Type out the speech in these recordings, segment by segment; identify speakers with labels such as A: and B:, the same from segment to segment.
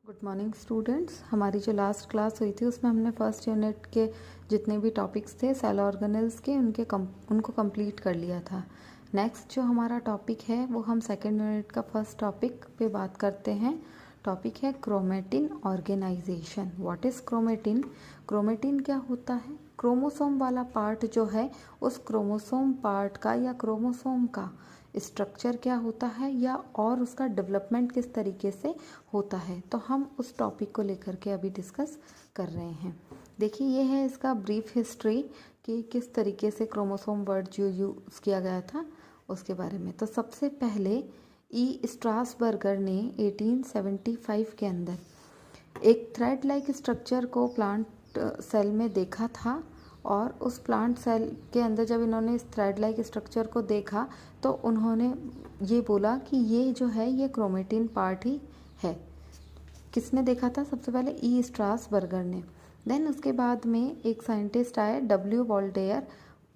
A: Good morning students. हमारी जो last class हुई थी उसमें हमने फर्स्ट यूनिट के जितने भी टॉपिक्स थे सेल ऑर्गेनेल्स के उनको कंप्लीट कर लिया था। नेक्स्ट जो हमारा टॉपिक है वो हम सेकेंड यूनिट का फर्स्ट टॉपिक पे बात करते हैं। टॉपिक है chromatin organisation. What is chromatin? Chromatin क्या होता है? क्रोमोसोम वाला पार्ट जो है उस क्रोमोसोम पार्ट का या क्रोमोसोम का स्ट्रक्चर क्या होता है या और उसका डेवलपमेंट किस तरीके से होता है, तो हम उस टॉपिक को लेकर के अभी डिस्कस कर रहे हैं। देखिए ये है इसका ब्रीफ हिस्ट्री कि किस तरीके से क्रोमोसोम वर्ड जो यूज़ किया गया था उसके बारे में। तो सबसे पहले ई स्ट्रासबर्गर ने 1875 के अंदर एक थ्रेड लाइक स्ट्रक्चर को प्लांट सेल में देखा था और उस प्लांट सेल के अंदर जब इन्होंने इस थ्रेड लाइक स्ट्रक्चर को देखा तो उन्होंने ये बोला कि ये जो है ये क्रोमेटिन पार्ट ही है। किसने देखा था? सबसे पहले ई स्ट्रासबर्गर ने। देन उसके बाद में एक साइंटिस्ट आए डब्ल्यू वॉल्डेयर।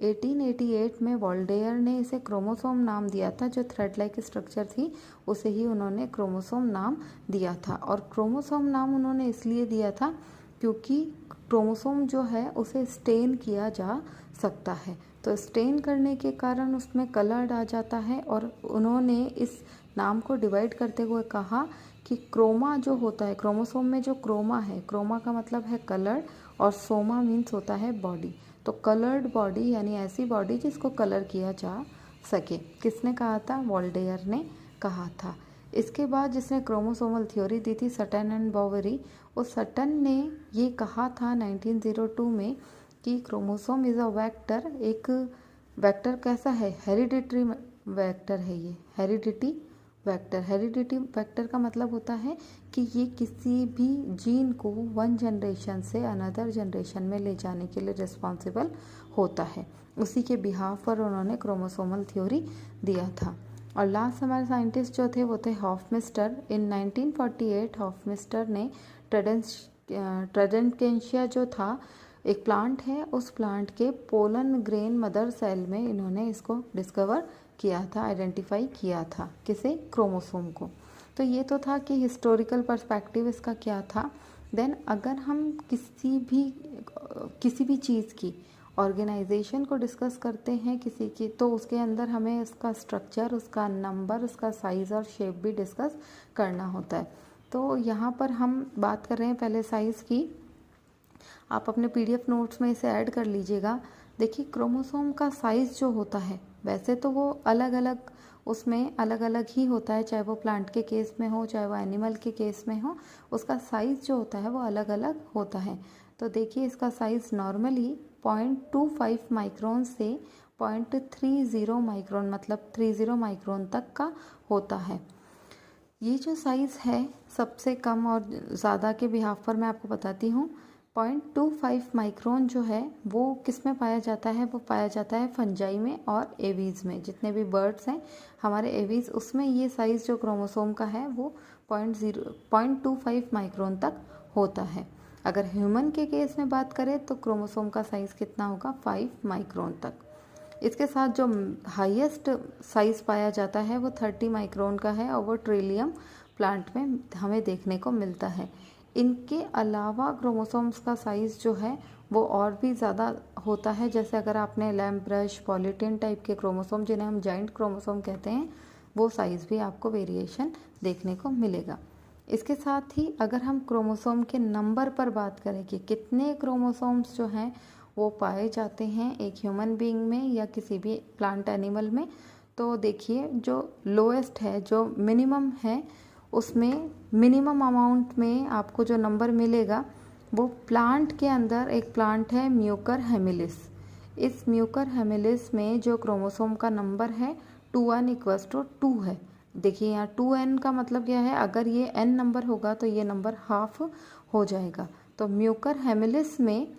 A: 1888 में वॉल्डेयर ने इसे क्रोमोसोम नाम दिया था। जो थ्रेड लाइक स्ट्रक्चर थी उसे ही उन्होंने क्रोमोसोम नाम दिया था। और क्रोमोसोम नाम उन्होंने इसलिए दिया था क्योंकि क्रोमोसोम जो है उसे स्टेन किया जा सकता है, तो स्टेन करने के कारण उसमें कलर्ड आ जाता है। और उन्होंने इस नाम को डिवाइड करते हुए कहा कि क्रोमा जो होता है, क्रोमोसोम में जो क्रोमा है, क्रोमा का मतलब है कलर्ड और सोमा मीन्स होता है बॉडी। तो कलर्ड बॉडी यानी ऐसी बॉडी जिसको कलर किया जा सके। किसने कहा था? वॉल्डेयर ने कहा था। इसके बाद जिसने क्रोमोसोमल थ्योरी दी थी सटन एंड बॉवेरी, उस सटन ने ये कहा था 1902 में कि क्रोमोसोम इज़ अ वेक्टर। एक वेक्टर कैसा है? हेरिडिटरी वेक्टर है ये, हेरिडिटी वेक्टर। हेरिडिटी वेक्टर का मतलब होता है कि ये किसी भी जीन को वन जनरेशन से अनदर जनरेशन में ले जाने के लिए रिस्पॉन्सिबल होता है। उसी के बिहाफ पर उन्होंने क्रोमोसोमल थ्योरी दिया था। और लास्ट हमारे साइंटिस्ट जो थे वो थे हॉफमिस्टर। इन 1948 हॉफमिस्टर ने ट्रेडेंकेंशिया जो था एक प्लांट है, उस प्लांट के पोलन ग्रेन मदर सेल में इन्होंने इसको डिस्कवर किया था, आइडेंटिफाई किया था। किसे? क्रोमोसोम को। तो ये तो था कि हिस्टोरिकल पर्सपेक्टिव इसका क्या था। देन अगर हम किसी भी चीज़ की ऑर्गेनाइजेशन को डिस्कस करते हैं किसी की, तो उसके अंदर हमें उसका स्ट्रक्चर, उसका नंबर, उसका साइज़ और शेप भी डिस्कस करना होता है। तो यहाँ पर हम बात कर रहे हैं पहले साइज़ की। आप अपने पीडीएफ नोट्स में इसे ऐड कर लीजिएगा। देखिए क्रोमोसोम का साइज़ जो होता है वैसे तो वो अलग अलग उसमें अलग अलग ही होता है, चाहे वो प्लांट के केस में हो चाहे वो एनिमल के केस में हो, उसका साइज़ जो होता है वो अलग अलग होता है। तो देखिए इसका साइज़ नॉर्मली 0.25 माइक्रोन से 0.30 माइक्रोन मतलब 30 माइक्रोन तक का होता है। ये जो साइज़ है सबसे कम और ज़्यादा के बिहाफ पर मैं आपको बताती हूँ। 0.25 माइक्रोन जो है वो किस में पाया जाता है? वो पाया जाता है फंजाई में और एवीज़ में। जितने भी बर्ड्स हैं हमारे एवीज़, उसमें ये साइज़ जो क्रोमोसोम का है वो 0.25 माइक्रोन तक होता है। अगर ह्यूमन के केस में बात करें तो क्रोमोसोम का साइज़ कितना होगा? 5 माइक्रोन तक। इसके साथ जो हाईएस्ट साइज़ पाया जाता है वो 30 माइक्रोन का है और वो ट्रिलियम प्लांट में हमें देखने को मिलता है। इनके अलावा क्रोमोसोम्स का साइज़ जो है वो और भी ज़्यादा होता है। जैसे अगर आपने लैम्प ब्रश, पॉलीटेन टाइप के क्रोमोसोम जिन्हें हम जॉइंट क्रोमोसोम कहते हैं, वो साइज़ भी आपको वेरिएशन देखने को मिलेगा। इसके साथ ही अगर हम क्रोमोसोम के नंबर पर बात करें कि कितने क्रोमोसोम्स जो हैं वो पाए जाते हैं एक ह्यूमन बीइंग में या किसी भी प्लांट एनिमल में, तो देखिए जो लोएस्ट है, जो मिनिमम है, उसमें मिनिमम अमाउंट में आपको जो नंबर मिलेगा वो प्लांट के अंदर एक प्लांट है म्यूकर हेमिलिस। इस म्यूकर हेमिलिस में जो क्रोमोसोम का नंबर है 2n=2 है। देखिए यहाँ 2n का मतलब क्या है? अगर ये n नंबर होगा तो ये नंबर हाफ हो जाएगा। तो म्यूकर हेमिलिस में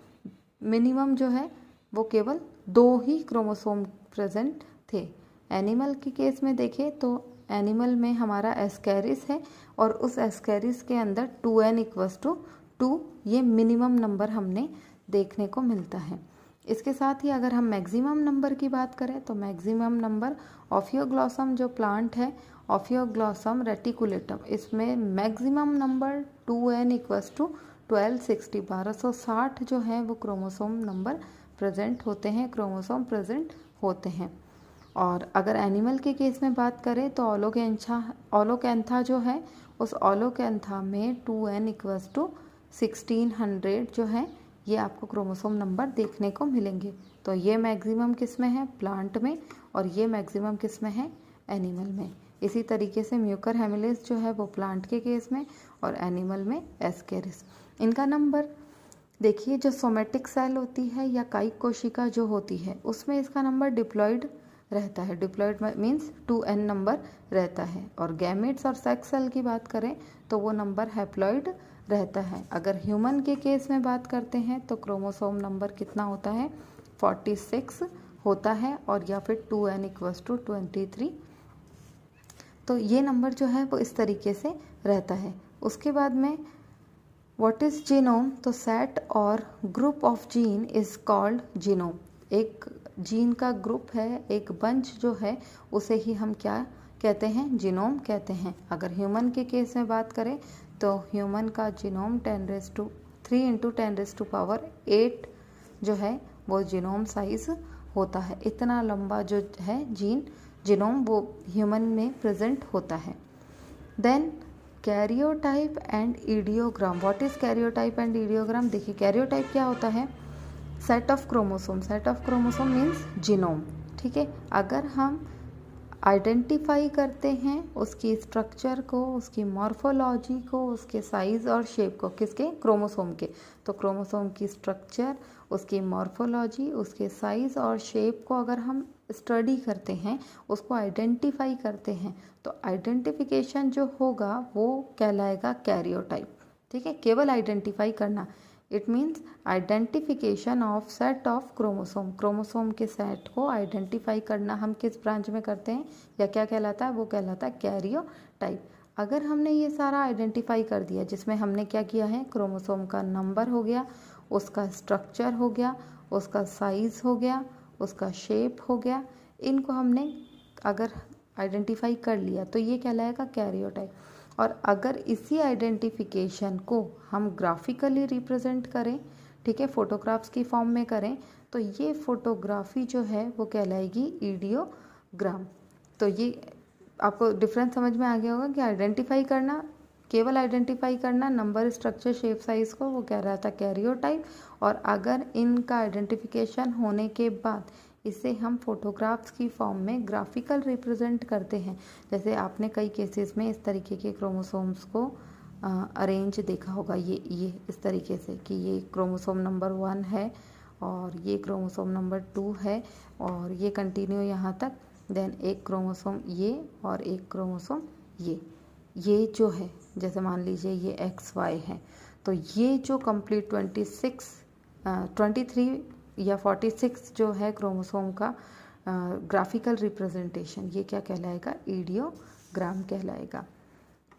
A: मिनिमम जो है वो केवल 2 ही क्रोमोसोम प्रेजेंट थे। एनिमल के केस में देखें तो एनिमल में हमारा एस्कैरिस है और उस एस्कैरिस के अंदर 2n=2 ये मिनिमम नंबर हमने देखने को मिलता है। इसके साथ ही अगर हम मैक्सिमम नंबर की बात करें तो मैक्सिमम नंबर ऑफियोग्लॉसम जो प्लांट है, ऑफियोग्लॉसम रेटिकुलेटम, इसमें maximum number 2n equals to 1260, 1260 जो है वो क्रोमोसोम नंबर प्रेजेंट होते हैं, क्रोमोसोम प्रेजेंट होते हैं। और अगर एनिमल के केस में बात करें तो ओलोकैंथा जो है, उस ओलोकैंथा में 2n इक्वल्स टू 1600 जो है ये आपको क्रोमोसोम नंबर देखने को मिलेंगे। तो ये मैक्सिमम किस में है? प्लांट में, और ये मैक्सिमम किस में है? एनिमल में। इसी तरीके से म्यूकर हेमिलेस जो है वो प्लांट के केस में और एनिमल में एस्केरिस। इनका नंबर देखिए, जो सोमेटिक सेल होती है या कायिक कोशिका जो होती है उसमें इसका नंबर डिप्लॉयड रहता है। डिप्लॉयड मीन्स 2n नंबर रहता है। और गैमेट्स और सेक्स सेल की बात करें तो वो नंबर हैप्लॉयड रहता है। अगर ह्यूमन के केस में बात करते हैं तो क्रोमोसोम नंबर कितना होता है? 46 होता है, और या फिर 2n इक्वल्स टू 23। तो ये नंबर जो है वो इस तरीके से रहता है। उसके बाद में व्हाट इज़ जीनोम? तो सेट और group of gene is called genome. एक जीन का ग्रुप है, एक बंच जो है उसे ही हम क्या कहते हैं? जीनोम कहते हैं। अगर ह्यूमन के केस में बात करें तो ह्यूमन का जीनोम 3 × 10⁸ जो है वो जीनोम साइज होता है। इतना लंबा जो है जीनोम वो ह्यूमन में प्रेजेंट होता है। Then karyotype and idiogram. What is karyotype and idiogram? देखिए, कैरियोटाइप क्या होता है? Set of chromosome. Set of chromosome means genome. ठीक है, अगर हम आइडेंटिफाई करते हैं उसकी स्ट्रक्चर को, उसकी मॉर्फोलॉजी को, उसके साइज और शेप को, किसके? क्रोमोसोम के। तो क्रोमोसोम की स्ट्रक्चर, उसकी मॉर्फोलॉजी, उसके साइज और शेप को अगर हम स्टडी करते हैं, उसको आइडेंटिफाई करते हैं, तो आइडेंटिफिकेशन जो होगा वो कहलाएगा कैरियोटाइप। ठीक है, केवल आइडेंटिफाई करना, it means identification of set of chromosome. Chromosome के सेट को आइडेंटिफाई करना हम किस ब्रांच में करते हैं या क्या कहलाता है? वो कहलाता है कैरियोटाइप। अगर हमने ये सारा आइडेंटिफाई कर दिया, जिसमें हमने क्या किया है? क्रोमोसोम का नंबर हो गया, उसका स्ट्रक्चर हो गया, उसका साइज हो गया, उसका शेप हो गया, इनको हमने अगर आइडेंटिफाई कर लिया तो ये कहलाएगा कैरियोटाइप। और अगर इसी आइडेंटिफिकेशन को हम ग्राफिकली रिप्रेजेंट करें, ठीक है, फोटोग्राफ्स की फॉर्म में करें, तो ये फोटोग्राफी जो है वो कहलाएगी इडियोग्राम। तो ये आपको डिफरेंस समझ में आ गया होगा कि आइडेंटिफाई करना, केवल आइडेंटिफाई करना नंबर, स्ट्रक्चर, शेप, साइज को, वो कह रहा था कैरियोटाइप। और अगर इनका आइडेंटिफिकेशन होने के बाद इसे हम फोटोग्राफ्स की फॉर्म में ग्राफिकल रिप्रेजेंट करते हैं, जैसे आपने कई केसेस में इस तरीके के क्रोमोसोम्स को अरेंज देखा होगा, ये इस तरीके से कि ये क्रोमोसोम नंबर 1 है और ये क्रोमोसोम नंबर 2 है और ये कंटिन्यू यहाँ तक, देन एक क्रोमोसोम ये और एक क्रोमोसोम ये जो है, जैसे मान लीजिए ये XY है, तो ये जो कंप्लीट 23 या 46 जो है क्रोमोसोम का ग्राफिकल रिप्रेजेंटेशन, ये क्या कहलाएगा? इडियोग्राम कहलाएगा।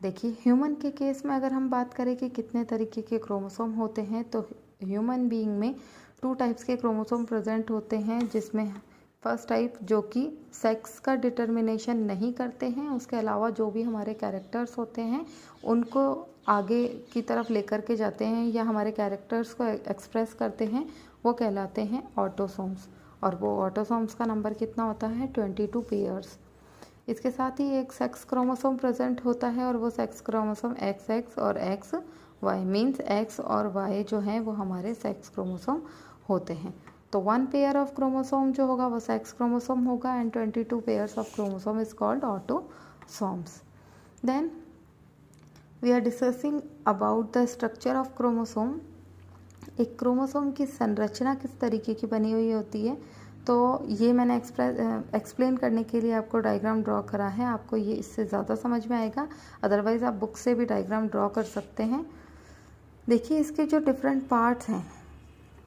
A: देखिए, ह्यूमन के केस में अगर हम बात करें कि कितने तरीके के क्रोमोसोम होते हैं, तो ह्यूमन बीइंग में 2 टाइप्स के क्रोमोसोम प्रेजेंट होते हैं, जिसमें फर्स्ट टाइप जो कि सेक्स का डिटर्मिनेशन नहीं करते हैं, उसके अलावा जो भी हमारे कैरेक्टर्स होते हैं उनको आगे की तरफ लेकर के जाते हैं या हमारे कैरेक्टर्स को एक्सप्रेस करते हैं, वो कहलाते हैं ऑटोसोम्स। और वो ऑटोसोम्स का नंबर कितना होता है? 22 पेयर्स। इसके साथ ही एक सेक्स क्रोमोसोम प्रेजेंट होता है और वो सेक्स क्रोमोसोम XX और XY, मीन्स X और Y जो हैं वो हमारे सेक्स क्रोमोसोम होते हैं। तो 1 पेयर ऑफ क्रोमोसोम जो होगा वो सेक्स क्रोमोसोम होगा and 22 pairs of chromosome is called autosomes. Then we are discussing about the structure of chromosome. एक क्रोमोसोम की संरचना किस तरीके की बनी हुई होती है, तो ये मैंने एक्सप्लेन करने के लिए आपको डायग्राम ड्रॉ करा है। आपको ये इससे ज़्यादा समझ में आएगा, अदरवाइज़ आप बुक से भी डायग्राम ड्रॉ कर सकते हैं। देखिए, इसके जो डिफरेंट पार्ट्स हैं,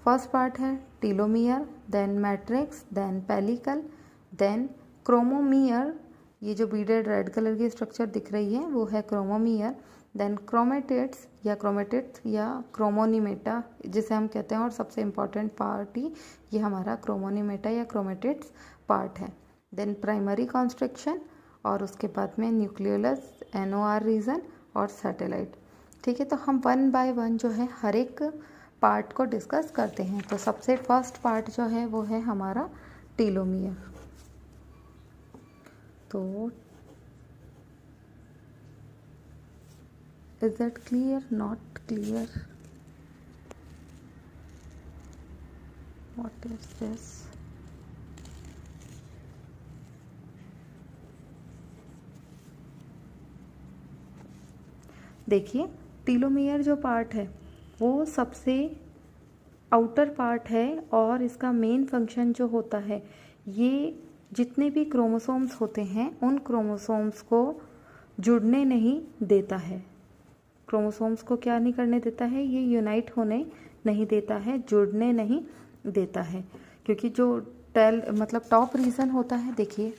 A: फर्स्ट पार्ट है telomere, then matrix, then pellicle, then chromomere. ये जो बीडेड रेड कलर की स्ट्रक्चर दिख रही है वो है क्रोमोमियर। देन क्रोमेटिड्स या क्रोमोनीमेटा जिसे हम कहते हैं, और सबसे इम्पॉर्टेंट पार्ट ही ये हमारा क्रोमोनीमेटा या क्रोमेटिड्स पार्ट है। देन प्राइमरी कॉन्स्ट्रक्शन और उसके बाद में न्यूक्लियोलस, NOR रीजन और सैटेलाइट। ठीक है, तो हम 1 बाय 1 जो है हर एक पार्ट को डिस्कस करते हैं। तो सबसे फर्स्ट पार्ट जो है वो है हमारा टीलोमियर। तो is that clear, not clear, what is this? देखिए, टीलोमियर जो पार्ट है वो सबसे आउटर पार्ट है और इसका मेन फंक्शन जो होता है, ये जितने भी क्रोमोसोम्स होते हैं उन क्रोमोसोम्स को जुड़ने नहीं देता है। क्रोमोसोम्स को क्या नहीं करने देता है, ये यूनाइट होने नहीं देता है, जुड़ने नहीं देता है। क्योंकि जो मतलब टॉप रीजन होता है, देखिए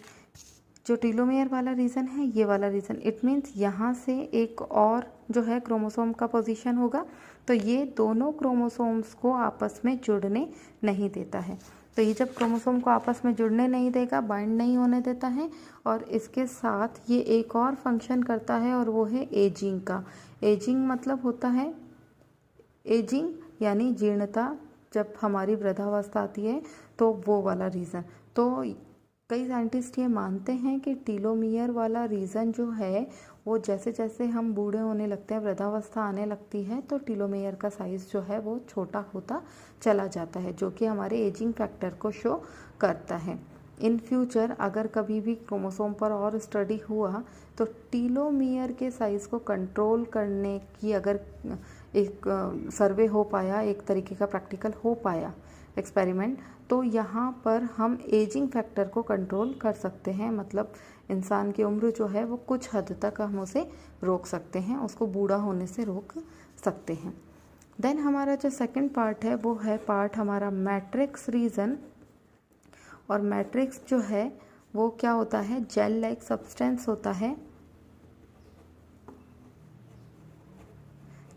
A: जो टीलोमियर वाला रीजन है, ये वाला रीजन, इट मीन्स यहाँ से एक और जो है क्रोमोसोम का पोजीशन होगा, तो ये दोनों क्रोमोसोम्स को आपस में जुड़ने नहीं देता है। तो ये जब क्रोमोसोम को आपस में जुड़ने नहीं देगा, बाइंड नहीं होने देता है, और इसके साथ ये एक और फंक्शन करता है और वो है एजिंग का। एजिंग मतलब होता है, एजिंग यानी जीर्णता, जब हमारी वृद्धावस्था आती है तो वो वाला रीज़न। तो कई साइंटिस्ट ये मानते हैं कि टीलोमियर वाला रीज़न जो है वो जैसे जैसे हम बूढ़े होने लगते हैं, वृद्धावस्था आने लगती है, तो टीलोमियर का साइज़ जो है वो छोटा होता चला जाता है, जो कि हमारे एजिंग फैक्टर को शो करता है। इन फ्यूचर अगर कभी भी क्रोमोसोम पर और स्टडी हुआ तो टीलोमियर के साइज़ को कंट्रोल करने की अगर एक सर्वे हो पाया, एक तरीके का प्रैक्टिकल हो पाया एक्सपेरिमेंट, तो यहाँ पर हम एजिंग फैक्टर को कंट्रोल कर सकते हैं। मतलब इंसान की उम्र जो है वो कुछ हद तक हम उसे रोक सकते हैं, उसको बूढ़ा होने से रोक सकते हैं। देन हमारा जो सेकंड पार्ट है वो है पार्ट हमारा मैट्रिक्स रीजन। और मैट्रिक्स जो है वो क्या होता है, जेल लाइक सब्सटेंस होता है।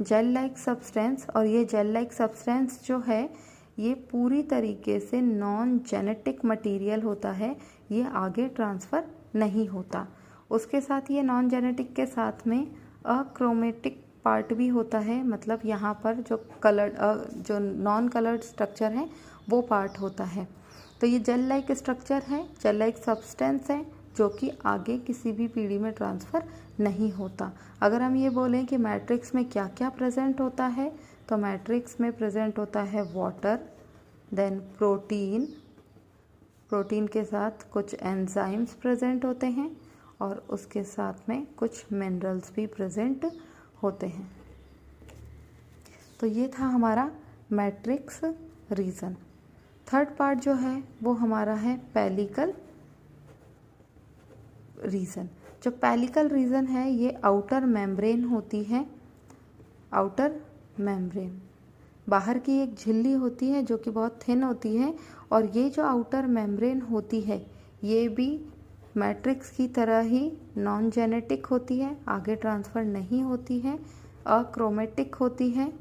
A: जेल लाइक सब्सटेंस, और ये जेल लाइक सब्सटेंस जो है ये पूरी तरीके से नॉन जेनेटिक मटेरियल होता है, ये आगे ट्रांसफ़र नहीं होता। उसके साथ ये नॉन जेनेटिक के साथ में अक्रोमेटिक पार्ट भी होता है, मतलब यहाँ पर जो जो नॉन कलर्ड स्ट्रक्चर है वो पार्ट होता है। तो ये जेल लाइक स्ट्रक्चर है, जेल लाइक सब्सटेंस है, जो कि आगे किसी भी पीढ़ी में ट्रांसफ़र नहीं होता। अगर हम ये बोलें कि मैट्रिक्स में क्या क्या प्रेजेंट होता है, तो मैट्रिक्स में प्रेजेंट होता है वाटर, देन प्रोटीन, प्रोटीन के साथ कुछ एंजाइम्स प्रेजेंट होते हैं, और उसके साथ में कुछ मिनरल्स भी प्रेजेंट होते हैं। तो ये था हमारा मैट्रिक्स रीजन। थर्ड पार्ट जो है वो हमारा है पेलिकल रीजन। जो पेलिकल रीजन है ये आउटर मेम्ब्रेन होती है, आउटर मेम्ब्रेन, बाहर की एक झिल्ली होती है जो कि बहुत थिन होती है, और ये जो आउटर मेम्ब्रेन होती है ये भी मैट्रिक्स की तरह ही नॉन जेनेटिक होती है, आगे ट्रांसफ़र नहीं होती है, अक्रोमेटिक होती है,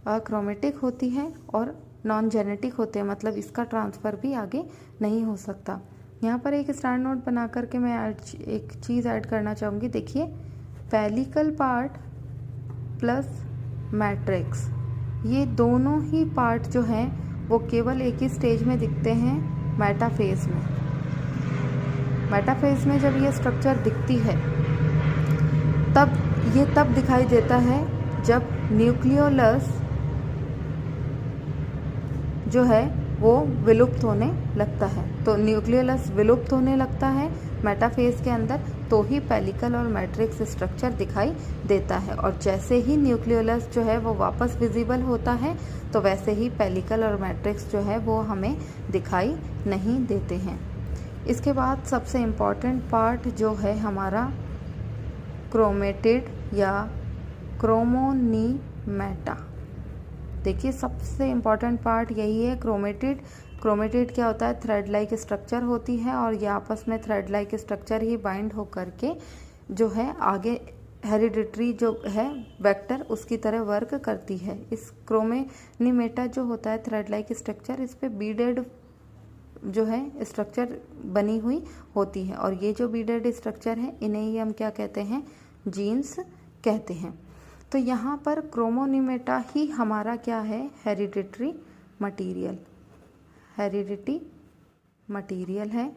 A: अक्रोमेटिक होती है और नॉन जेनेटिक होते हैं, मतलब इसका ट्रांसफ़र भी आगे नहीं हो सकता। यहाँ पर एक स्टैंड नोट बना करके मैं एक चीज़ ऐड करना चाहूँगी। देखिए, पेलिकल पार्ट प्लस मैट्रिक्स, ये दोनों ही पार्ट जो हैं वो केवल एक ही स्टेज में दिखते हैं, मेटाफेज में। मेटाफेज में जब ये स्ट्रक्चर दिखती है तब दिखाई देता है जब न्यूक्लियोलस जो है वो विलुप्त होने लगता है। तो न्यूक्लियोलस विलुप्त होने लगता है मेटाफेज के अंदर, तो ही पेलिकल और मैट्रिक्स स्ट्रक्चर दिखाई देता है। और जैसे ही न्यूक्लियोलस जो है वो वापस विजिबल होता है, तो वैसे ही पेलिकल और मैट्रिक्स जो है वो हमें दिखाई नहीं देते हैं। इसके बाद सबसे इम्पॉर्टेंट पार्ट जो है हमारा क्रोमेटिड या क्रोमोनीमेटा। देखिए, सबसे इम्पॉर्टेंट पार्ट यही है, क्रोमेटिड। क्रोमेटिड क्या होता है, थ्रेड लाइक स्ट्रक्चर होती है, और ये आपस में थ्रेड लाइक स्ट्रक्चर ही बाइंड हो करके जो है आगे हेरिडिटरी जो है वेक्टर उसकी तरह वर्क करती है। इस क्रोमोनीमेटा जो होता है थ्रेड लाइक स्ट्रक्चर, इस पे बीडेड जो है स्ट्रक्चर बनी हुई होती है। और ये जो बीडेड स्ट्रक्चर है इन्हें ही हम क्या कहते हैं, जीन्स कहते हैं। तो यहाँ पर क्रोमोनिमेटा ही हमारा क्या है, हेरिडिटरी मटीरियल, हेरिडिटी मटीरियल है।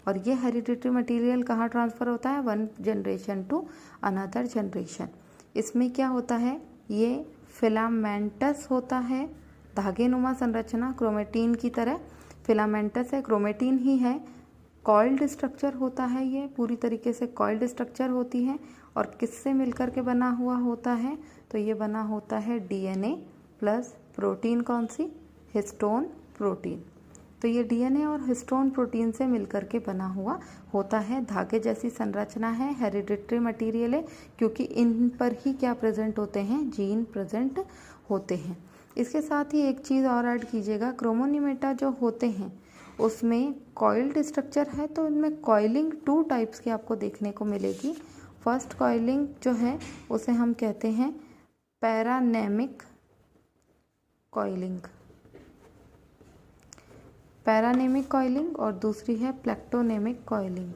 A: और ये हेरिडिटरी मटीरियल कहाँ ट्रांसफ़र होता है, one generation to another generation. इसमें क्या होता है, ये फिलामेंटस होता है, धागेनुमा संरचना, क्रोमेटिन की तरह फिलामेंटस है, क्रोमेटिन ही है। कॉइल्ड स्ट्रक्चर होता है, ये पूरी तरीके से कॉइल्ड स्ट्रक्चर होती है। और किससे मिलकर के बना हुआ होता है, तो ये बना होता है डीएनए प्लस प्रोटीन, कौन सी, हिस्टोन प्रोटीन। तो ये डीएनए और हिस्टोन प्रोटीन से मिलकर के बना हुआ होता है। धागे जैसी संरचना है, हेरिडिटरी मटीरियल है, क्योंकि इन पर ही क्या प्रेजेंट होते हैं, जीन प्रेजेंट होते हैं। इसके साथ ही एक चीज़ और ऐड कीजिएगा, क्रोमोनिमेटा जो होते हैं उसमें कॉइल्ड स्ट्रक्चर है, तो इनमें कॉइलिंग 2 टाइप्स की आपको देखने को मिलेगी। फर्स्ट कॉइलिंग जो है उसे हम कहते हैं पैरानेमिक कॉइलिंग, पैरानेमिक कॉइलिंग, और दूसरी है प्लेक्टोनेमिक कॉइलिंग,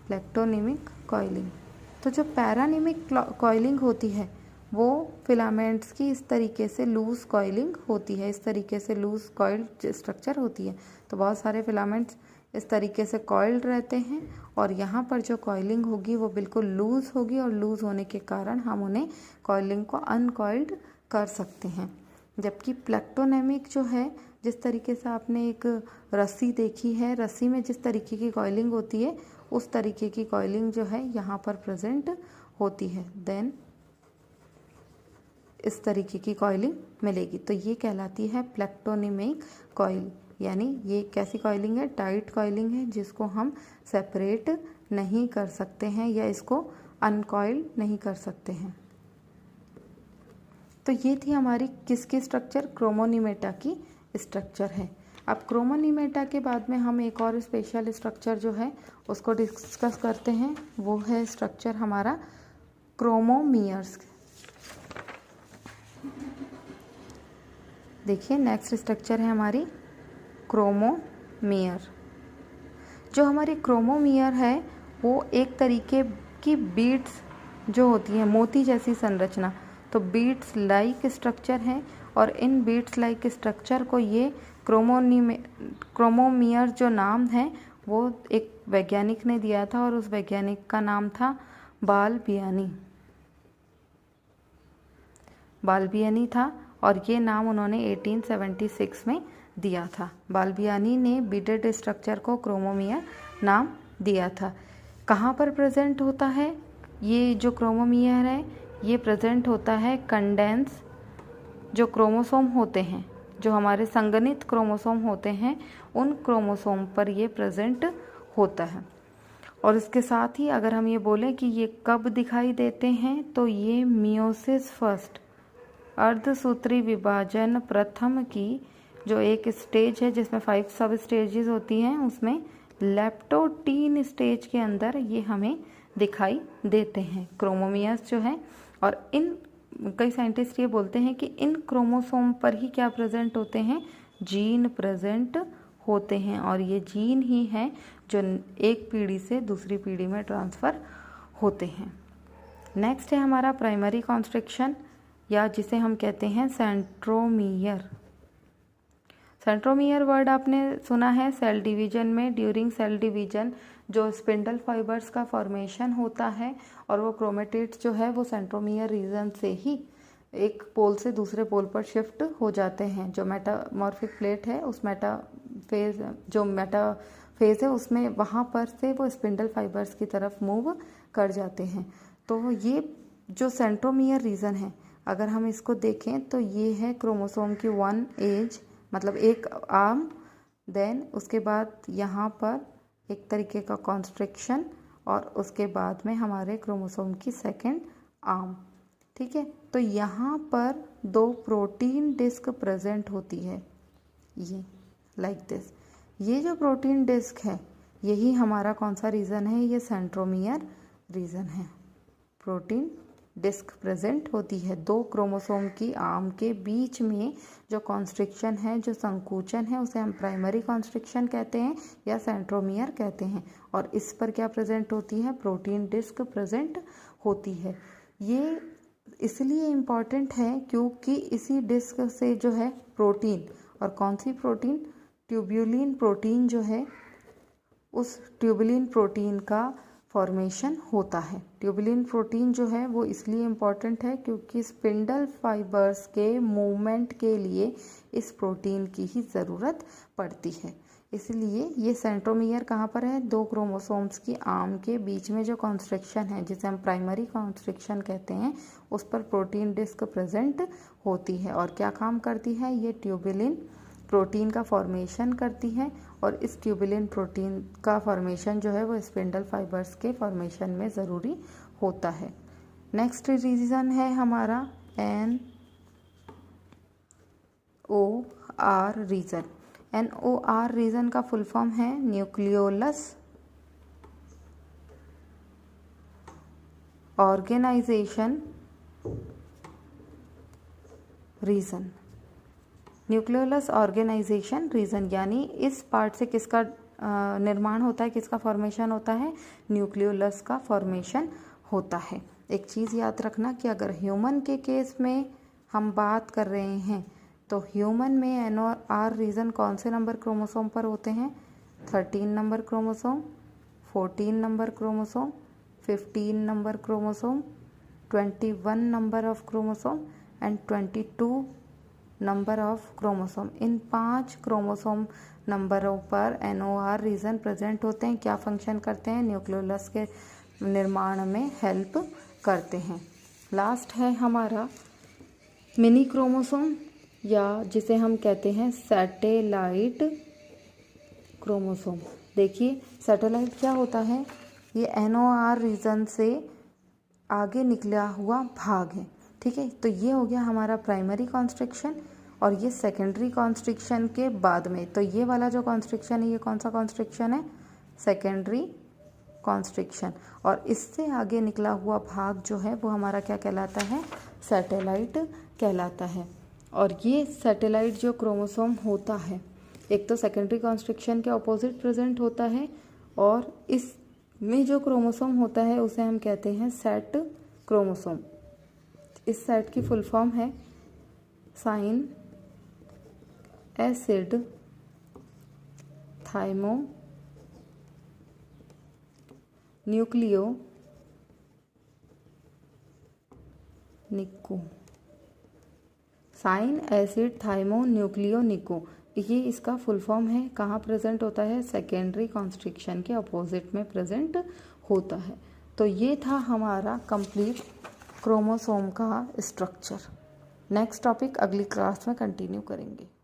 A: प्लेक्टोनेमिक कॉइलिंग। तो जो पैरानेमिक कॉइलिंग होती है वो फिलामेंट्स की इस तरीके से लूज कॉइलिंग होती है, इस तरीके से लूज कॉइल्ड स्ट्रक्चर होती है। तो बहुत सारे फिलामेंट्स इस तरीके से कॉइल्ड रहते हैं, और यहाँ पर जो कॉइलिंग होगी वो बिल्कुल लूज होगी, और लूज होने के कारण हम उन्हें कॉइलिंग को अनकॉइल्ड कर सकते हैं। जबकि प्लेक्टोनेमिक जो है, जिस तरीके से आपने एक रस्सी देखी है, रस्सी में जिस तरीके की कॉइलिंग होती है उस तरीके की कॉइलिंग जो है यहाँ पर प्रेजेंट होती है, देन इस तरीके की कॉइलिंग मिलेगी। तो ये कहलाती है प्लेक्टोनेमिक कॉइल, यानी ये कैसी कॉइलिंग है, टाइट कॉइलिंग है, जिसको हम सेपरेट नहीं कर सकते हैं या इसको अनकॉइल नहीं कर सकते हैं। तो ये थी हमारी किसकी स्ट्रक्चर, क्रोमोनिमेटा की स्ट्रक्चर है। अब क्रोमोनिमेटा के बाद में हम एक और स्पेशल स्ट्रक्चर जो है उसको डिस्कस करते हैं, वो है स्ट्रक्चर हमारा क्रोमोमियर्स। देखिए नेक्स्ट स्ट्रक्चर है हमारी क्रोमोमियर। जो हमारी क्रोमोमियर है वो एक तरीके की बीड्स जो होती हैं, मोती जैसी संरचना, तो बीड्स लाइक स्ट्रक्चर है, और इन बीड्स लाइक स्ट्रक्चर को ये क्रोमोमियर जो नाम है वो एक वैज्ञानिक ने दिया था, और उस वैज्ञानिक का नाम था बालबियानी, बालबियानी था, और ये नाम उन्होंने 1876 में दिया था। बालबियानी ने बीडेड स्ट्रक्चर को क्रोमोमियर नाम दिया था। कहाँ पर प्रेजेंट होता है ये जो क्रोमोमियर है, ये प्रेजेंट होता है कंडेंस जो क्रोमोसोम होते हैं, जो हमारे संगठित क्रोमोसोम होते हैं, उन क्रोमोसोम पर ये प्रेजेंट होता है। और इसके साथ ही अगर हम ये बोलें कि ये कब दिखाई देते हैं, तो ये मियोसिस फर्स्ट, अर्धसूत्री विभाजन प्रथम की जो एक स्टेज है जिसमें 5 सब स्टेजेस होती हैं, उसमें लेप्टोटीन स्टेज के अंदर ये हमें दिखाई देते हैं क्रोमोमियर्स जो हैं। और इन कई साइंटिस्ट ये बोलते हैं कि इन क्रोमोसोम पर ही क्या प्रेजेंट होते हैं, जीन प्रेजेंट होते हैं, और ये जीन ही हैं जो एक पीढ़ी से दूसरी पीढ़ी में ट्रांसफ़र होते हैं। नेक्स्ट है हमारा प्राइमरी कॉन्स्ट्रिक्शन, या जिसे हम कहते हैं सेंट्रोमियर। सेंट्रोमियर वर्ड आपने सुना है सेल डिवीजन में, ड्यूरिंग सेल डिवीजन जो स्पिंडल फाइबर्स का फॉर्मेशन होता है, और वो क्रोमेटिड्स जो है वो सेंट्रोमियर रीजन से ही एक पोल से दूसरे पोल पर शिफ्ट हो जाते हैं। जो मेटामॉर्फिक प्लेट है उस मेटाफेज है उसमें, वहाँ पर से वो स्पिंडल फाइबर्स की तरफ मूव कर जाते हैं। तो ये जो सेंट्रोमियर रीजन है, अगर हम इसको देखें तो ये है क्रोमोसोम की 1 एज, मतलब एक आर्म, देन उसके बाद यहाँ पर एक तरीके का कॉन्स्ट्रिक्शन, और उसके बाद में हमारे क्रोमोसोम की 2nd आर्म। ठीक है, तो यहाँ पर 2 प्रोटीन डिस्क प्रेजेंट होती है, ये लाइक दिस। ये जो प्रोटीन डिस्क है यही हमारा कौन सा रीजन है, ये सेंट्रोमियर रीजन है, प्रोटीन डिस्क प्रेजेंट होती है। दो क्रोमोसोम की आर्म के बीच में जो कॉन्स्ट्रिक्शन है, जो संकुचन है, उसे हम प्राइमरी कॉन्स्ट्रिक्शन कहते हैं या सेंट्रोमियर कहते हैं। और इस पर क्या प्रेजेंट होती है? प्रोटीन डिस्क प्रेजेंट होती है। ये इसलिए इम्पॉर्टेंट है क्योंकि इसी डिस्क से जो है प्रोटीन, और कौन सी प्रोटीन? ट्यूब्युलिन प्रोटीन जो है, उस ट्यूबुलिन प्रोटीन का फॉर्मेशन होता है। ट्यूबुलिन प्रोटीन जो है वो इसलिए इम्पॉर्टेंट है क्योंकि स्पिंडल फाइबर्स के मूवमेंट के लिए इस प्रोटीन की ही ज़रूरत पड़ती है। इसलिए ये सेंट्रोमियर कहाँ पर है? दो क्रोमोसोम्स की आर्म के बीच में जो कॉन्स्ट्रिक्शन है, जिसे हम प्राइमरी कॉन्स्ट्रिक्शन कहते हैं, उस पर प्रोटीन डिस्क प्रेजेंट होती है। और क्या काम करती है? ये ट्यूबुलिन प्रोटीन का फॉर्मेशन करती है, और इस ट्यूबुलिन प्रोटीन का फॉर्मेशन जो है वो स्पिंडल फाइबर्स के फॉर्मेशन में ज़रूरी होता है। नेक्स्ट रीज़न है हमारा NOR रीज़न। NOR रीज़न का फुल फॉर्म है nucleolus organisation region. Nucleolus organisation region यानी इस पार्ट से किसका निर्माण होता है, किसका फॉर्मेशन होता है? न्यूक्लियोलस का फॉर्मेशन होता है। एक चीज़ याद रखना कि अगर ह्यूमन के केस में हम बात कर रहे हैं तो ह्यूमन में NOR रीज़न कौन से नंबर क्रोमोसोम पर होते हैं? 13 number chromosome, 14 number chromosome, 15 number chromosome, 21 number of chromosome and 22 number of chromosome. In 5 chromosome नंबरों पर NOR रीज़न प्रेजेंट होते हैं। क्या फंक्शन करते हैं? न्यूक्लियोलस के निर्माण में हेल्प करते हैं। लास्ट है हमारा मिनी क्रोमोसोम, या जिसे हम कहते हैं सैटेलाइट क्रोमोसोम। देखिए सैटेलाइट क्या होता है? ये NOR रीज़न से आगे निकला हुआ भाग है। ठीक है, तो ये हो गया हमारा प्राइमरी कॉन्स्ट्रिक्शन, और ये सेकेंडरी कॉन्स्ट्रिक्शन के बाद में। तो ये वाला जो कॉन्स्ट्रिक्शन है, ये कौन सा कॉन्स्ट्रिक्शन है? Secondary constriction. और इससे आगे निकला हुआ भाग जो है वो हमारा क्या कहलाता है? सैटेलाइट कहलाता है। और ये सैटेलाइट जो क्रोमोसोम होता है, एक तो सेकेंडरी कॉन्स्ट्रिक्शन के ऑपोजिट प्रेजेंट होता है, और इसमें जो क्रोमोसोम होता है उसे हम कहते हैं सेट क्रोमोसोम। इस सेट की फुल फॉर्म है साइन एसिड थाइमो न्यूक्लियो निको। साइन एसिड थाइमो न्यूक्लियो निको, ये इसका फुल फॉर्म है। कहाँ प्रेजेंट होता है? सेकेंडरी कॉन्स्ट्रिक्शन के अपोजिट में प्रेजेंट होता है। तो ये था हमारा कंप्लीट क्रोमोसोम का स्ट्रक्चर। नेक्स्ट टॉपिक अगली क्लास में कंटिन्यू करेंगे।